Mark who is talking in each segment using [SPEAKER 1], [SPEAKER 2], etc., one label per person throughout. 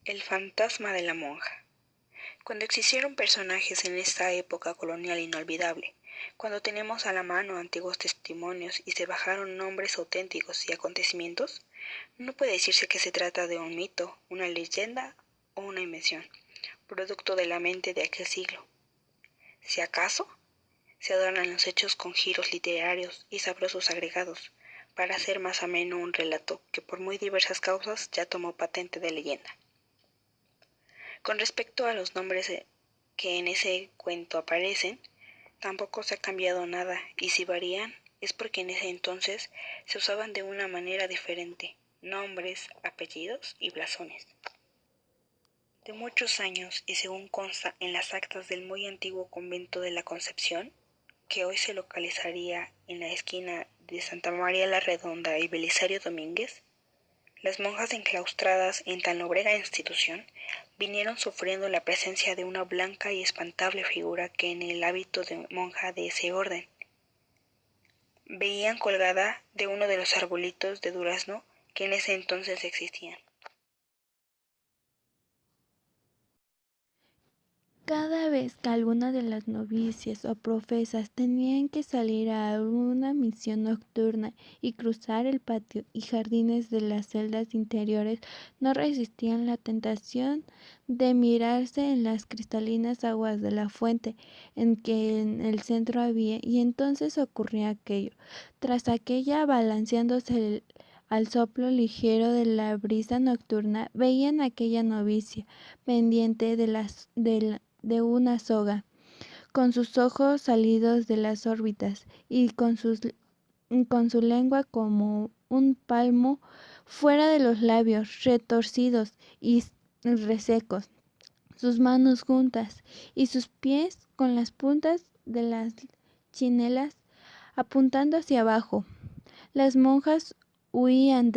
[SPEAKER 1] El fantasma de la monja. Cuando existieron personajes en esta época colonial inolvidable, cuando tenemos a la mano antiguos testimonios y se bajaron nombres auténticos y acontecimientos, no puede decirse que se trata de un mito, una leyenda o una invención, producto de la mente de aquel siglo. Si acaso, se adornan los hechos con giros literarios y sabrosos agregados, para hacer más ameno un relato que por muy diversas causas ya tomó patente de leyenda. Con respecto a los nombres que en ese cuento aparecen, tampoco se ha cambiado nada, y si varían es porque en ese entonces se usaban de una manera diferente, nombres, apellidos y blasones. De muchos años, y según consta en las actas del muy antiguo convento de la Concepción, que hoy se localizaría en la esquina de Santa María la Redonda y Belisario Domínguez, las monjas enclaustradas en tan logrera institución vinieron sufriendo la presencia de una blanca y espantable figura que en el hábito de monja de ese orden veían colgada de uno de los arbolitos de durazno que en ese entonces existían.
[SPEAKER 2] Cada vez que alguna de las novicias o profesas tenían que salir a alguna misión nocturna y cruzar el patio y jardines de las celdas interiores, no resistían la tentación de mirarse en las cristalinas aguas de la fuente en que en el centro había, y entonces ocurría aquello. Tras aquella, balanceándose al soplo ligero de la brisa nocturna, veían aquella novicia pendiente de una soga, con sus ojos salidos de las órbitas y con su lengua como un palmo fuera de los labios, retorcidos y resecos, sus manos juntas y sus pies con las puntas de las chinelas apuntando hacia abajo. Las monjas huían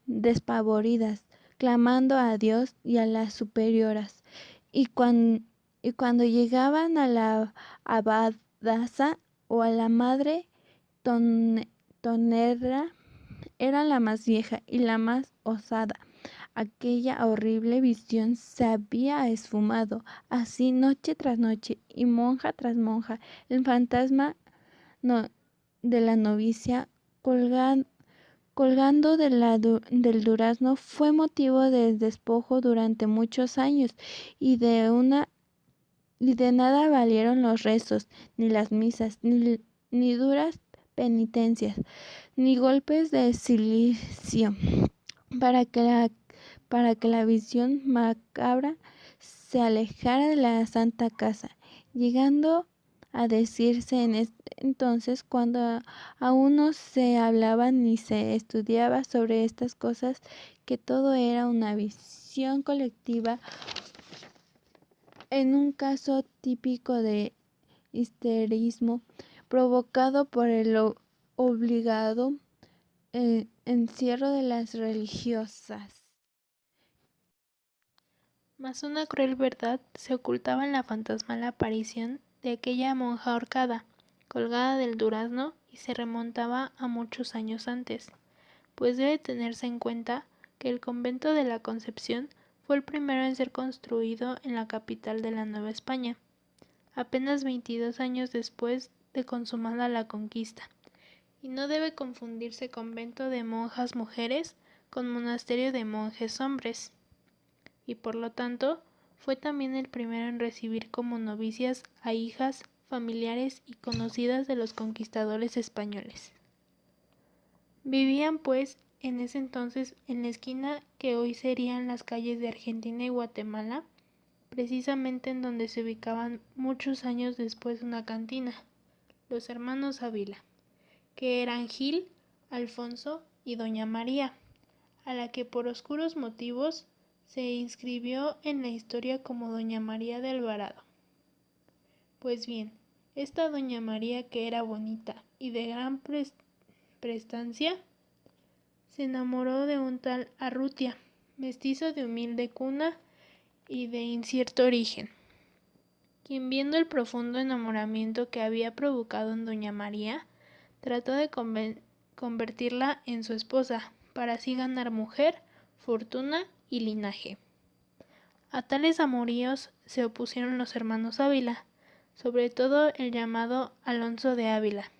[SPEAKER 2] despavoridas, clamando a Dios y a las superioras, y cuando llegaban a la abadesa o a la madre Tonerra, era la más vieja y la más osada. Aquella horrible visión se había esfumado, así noche tras noche y monja tras monja. El fantasma de la novicia colgando del durazno fue motivo de despojo durante muchos años, y de nada valieron los rezos, ni las misas, ni duras penitencias, ni golpes de silicio, para que la visión macabra se alejara de la santa casa, llegando a decirse en entonces, cuando aún no se hablaba ni se estudiaba sobre estas cosas, que todo era una visión colectiva, en un caso típico de histerismo provocado por el obligado encierro de las religiosas.
[SPEAKER 3] Mas una cruel verdad se ocultaba en la fantasmal aparición de aquella monja ahorcada, colgada del durazno, y se remontaba a muchos años antes, pues debe tenerse en cuenta que el convento de la Concepción fue el primero en ser construido en la capital de la Nueva España, apenas 22 años después de consumada la conquista, y no debe confundirse convento de monjas mujeres con monasterio de monjes hombres, y por lo tanto fue también el primero en recibir como novicias a hijas, familiares y conocidas de los conquistadores españoles. Vivían pues en ese entonces en la esquina que hoy serían las calles de Argentina y Guatemala, precisamente en donde se ubicaban muchos años después una cantina, los hermanos Ávila, que eran Gil, Alfonso y doña María, a la que por oscuros motivos se inscribió en la historia como doña María de Alvarado. Pues bien, esta doña María, que era bonita y de gran prestancia, se enamoró de un tal Arrutia, mestizo de humilde cuna y de incierto origen, quien, viendo el profundo enamoramiento que había provocado en doña María, trató de convertirla en su esposa, para así ganar mujer, fortuna y linaje. A tales amoríos se opusieron los hermanos Ávila, sobre todo el llamado Alonso de Ávila,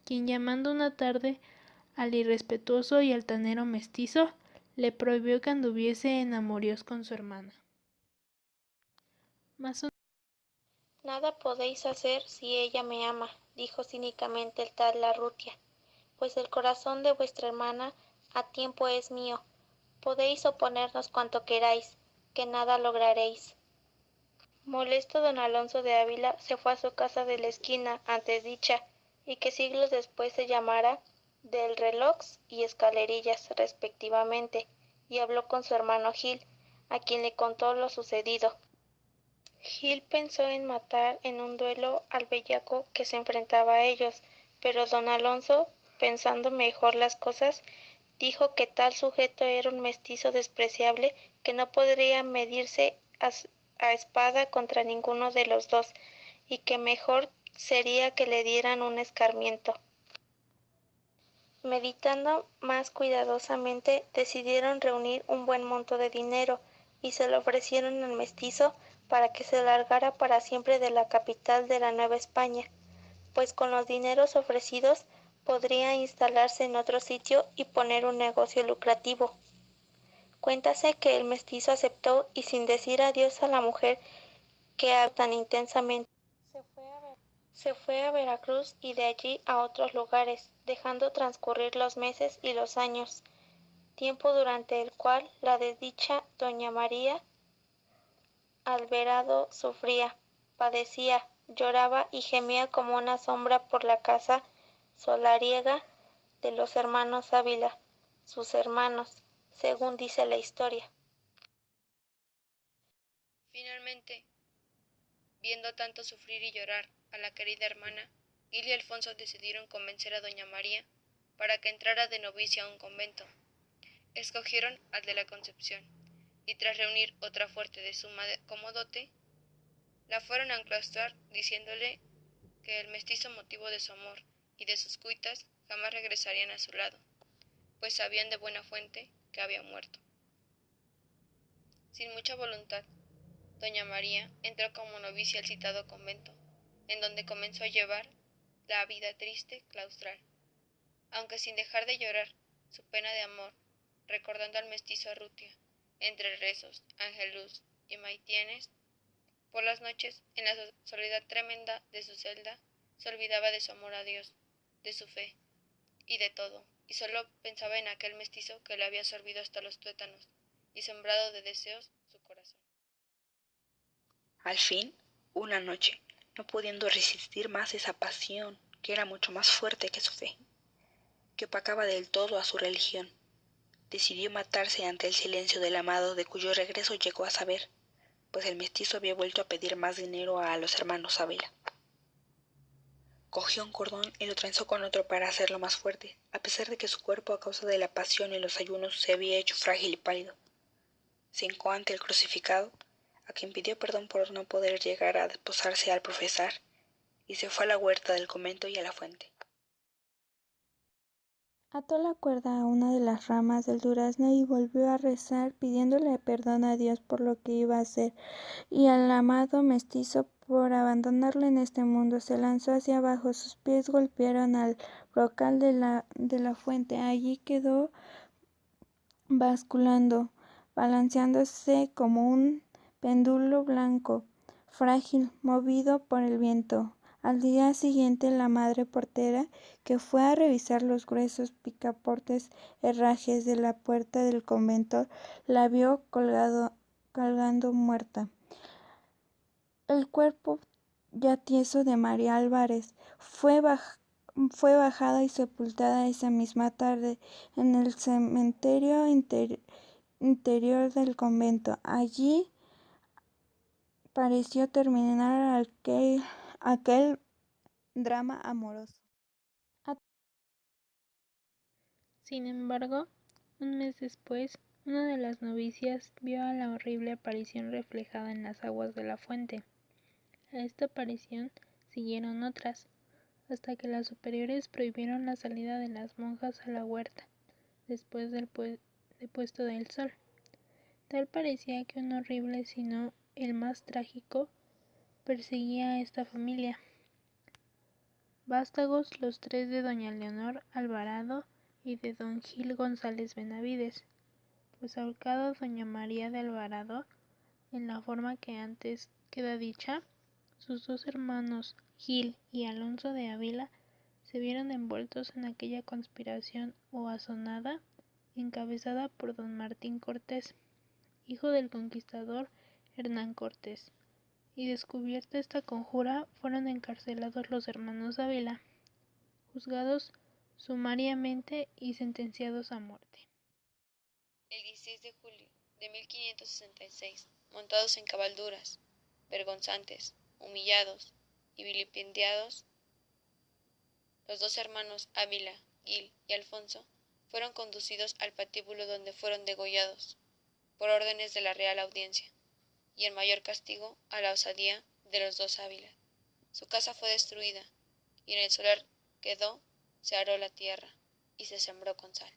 [SPEAKER 3] quien llamando una tarde al irrespetuoso y altanero mestizo, le prohibió que anduviese en amoríos con su hermana.
[SPEAKER 4] Nada podéis hacer si ella me ama, dijo cínicamente el tal Larrutia, pues el corazón de vuestra hermana a tiempo es mío. Podéis oponernos cuanto queráis, que nada lograréis. Molesto don Alonso de Ávila se fue a su casa de la esquina antes dicha, y que siglos después se llamara del Reloj y Escalerillas respectivamente, y habló con su hermano Gil, a quien le contó lo sucedido. Gil pensó en matar en un duelo al bellaco que se enfrentaba a ellos, pero don Alonso, pensando mejor las cosas, dijo que tal sujeto era un mestizo despreciable que no podría medirse a espada contra ninguno de los dos, y que mejor sería que le dieran un escarmiento. Meditando más cuidadosamente, decidieron reunir un buen monto de dinero, y se lo ofrecieron al mestizo para que se largara para siempre de la capital de la Nueva España, pues con los dineros ofrecidos podría instalarse en otro sitio y poner un negocio lucrativo. Cuéntase que el mestizo aceptó y sin decir adiós a la mujer que amaba tan intensamente, se fue a Veracruz y de allí a otros lugares, dejando transcurrir los meses y los años, tiempo durante el cual la desdicha doña María Alvarado sufría, padecía, lloraba y gemía como una sombra por la casa solariega de los hermanos Ávila, sus hermanos, según dice la historia.
[SPEAKER 1] Finalmente, viendo tanto sufrir y llorar a la querida hermana, Gil y Alfonso decidieron convencer a doña María para que entrara de novicia a un convento. Escogieron al de la Concepción, y tras reunir otra fuerte de suma como dote, la fueron a enclaustrar diciéndole que el mestizo motivo de su amor y de sus cuitas jamás regresarían a su lado, pues sabían de buena fuente que había muerto. Sin mucha voluntad, doña María entró como novicia al citado convento, en donde comenzó a llevar la vida triste claustral, aunque sin dejar de llorar su pena de amor, recordando al mestizo Arrutia, entre rezos, angelus y maitienes. Por las noches, en la soledad tremenda de su celda, se olvidaba de su amor a Dios, de su fe y de todo, y solo pensaba en aquel mestizo que le había sorbido hasta los tuétanos y sembrado de deseos su corazón. Al fin, una noche, no pudiendo resistir más esa pasión, que era mucho más fuerte que su fe, que opacaba del todo a su religión, decidió matarse ante el silencio del amado de cuyo regreso llegó a saber, pues el mestizo había vuelto a pedir más dinero a los hermanos Ávila. Cogió un cordón y lo trenzó con otro para hacerlo más fuerte, a pesar de que su cuerpo a causa de la pasión y los ayunos se había hecho frágil y pálido. Se hincó ante el crucificado, a quien pidió perdón por no poder llegar a desposarse al profesar, y se fue a la huerta del convento y a la fuente.
[SPEAKER 2] Ató la cuerda a una de las ramas del durazno y volvió a rezar, pidiéndole perdón a Dios por lo que iba a hacer, y al amado mestizo por abandonarlo en este mundo. Se lanzó hacia abajo, sus pies golpearon al brocal de la fuente. Allí quedó basculando, balanceándose como un péndulo blanco, frágil, movido por el viento. Al día siguiente la madre portera, que fue a revisar los gruesos picaportes herrajes de la puerta del convento, la vio colgando muerta. El cuerpo ya tieso de María Álvarez fue bajada y sepultada esa misma tarde en el cementerio interior del convento. Allí pareció terminar aquel drama amoroso.
[SPEAKER 3] Sin embargo, un mes después, una de las novicias vio a la horrible aparición reflejada en las aguas de la fuente. A esta aparición siguieron otras, hasta que las superiores prohibieron la salida de las monjas a la huerta, después del puesto del sol. Tal parecía que un horrible, sino el más trágico, perseguía a esta familia. Vástagos los tres de doña Leonor Alvarado y de don Gil González Benavides, pues ahorcado doña María de Alvarado, en la forma que antes queda dicha, sus dos hermanos Gil y Alonso de Ávila se vieron envueltos en aquella conspiración o asonada encabezada por don Martín Cortés, hijo del conquistador Hernán Cortés, y descubierta esta conjura fueron encarcelados los hermanos Ávila, juzgados sumariamente y sentenciados a muerte.
[SPEAKER 5] El 16 de julio de 1566, montados en cabalduras, vergonzantes, humillados y vilipendiados, los dos hermanos Ávila, Gil y Alfonso fueron conducidos al patíbulo donde fueron degollados, por órdenes de la Real Audiencia, y el mayor castigo a la osadía de los dos Ávila. Su casa fue destruida, y en el solar quedó, se aró la tierra, y se sembró con sal.